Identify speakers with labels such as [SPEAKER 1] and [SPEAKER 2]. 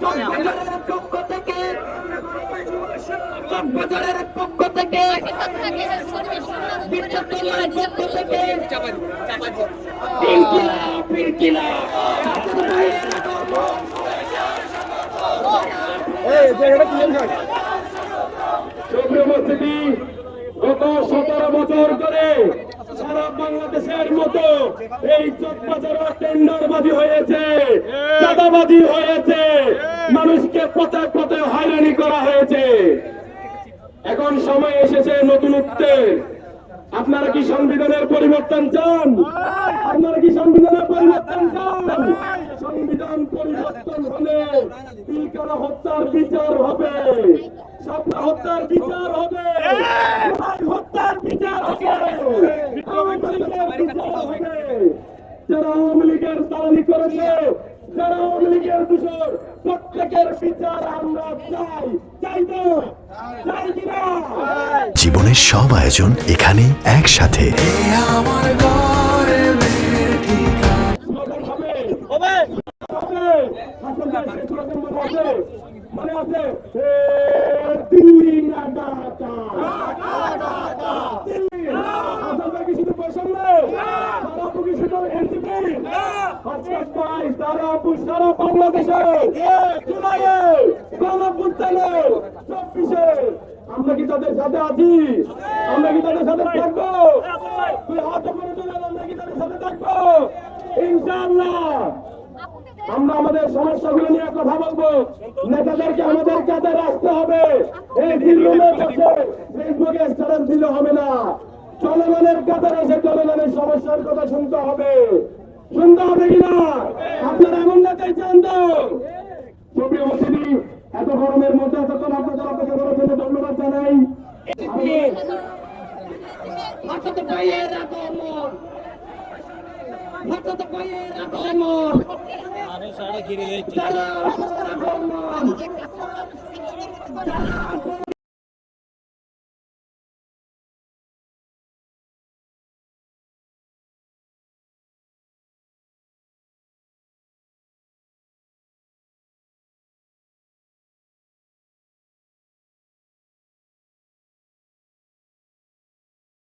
[SPEAKER 1] চকবাজারের পক্ষ থেকে বিশ্ববিদ্যালয়ের পক্ষ থেকে গত 17 বছর ধরে সারা বাংলাদেশের মতো এই চকবাজারে টেন্ডারবাজি হয়েছে, চাঁদাবাজি হয়েছে, মানুষকে পথে পথে হয়রানি করা হয়েছে। এখন সময় এসেছে নতুনত্বের। আপনারা কি সংবিধানের পরিবর্তন চান? আপনারা কি সংবিধানের পরিবর্তন চান? সংবিধান পরিবর্তন হলে পিলখানা হত্যার বিচার হবে, শাপলা হত্যার বিচার হবে, হত্যার বিচার হবে, যারা আওয়ামী লীগের দালালি করেছে, যারা আওয়ামী লীগের দূষণ, প্রত্যেকের বিচার আমরা চাই। চাই তো? চাই কিনা?
[SPEAKER 2] জীবনের সব আয়োজন এখানে একসাথে।
[SPEAKER 1] মানে আছে দিল্লি না ঢাকা, দিল্লি শুধু বৈষম্য, শুধু এনসিপি, সারা বাংলাদেশে, আমরা কি তাদের সাথে আছি? আমরা কি তাদের সাথে থাকবো? আমরা কি তাদের সাথে থাকবো? ইনশাআল্লাহ আমরা আমাদের সমস্যাগুলো নিয়ে কথা বলবো। নেতাদেরকে আমাদের কাছে রাখতে হবে। এই দিল্লিতে বসে ফেসবুকে স্ট্যাটাস দিলে হবে না। জনগণের কাছে এসে জনগণের সমস্যার কথা শুনতে হবে। শুনতে হবে কিনা? আপনারা এমন নেতাই চান তো? সুপ্রিয় উপস্থিতি, এত গরমের মধ্যে এতক্ষণ আপনাদের অপেক্ষা করার জন্য ধন্যবাদ জানাই। যারা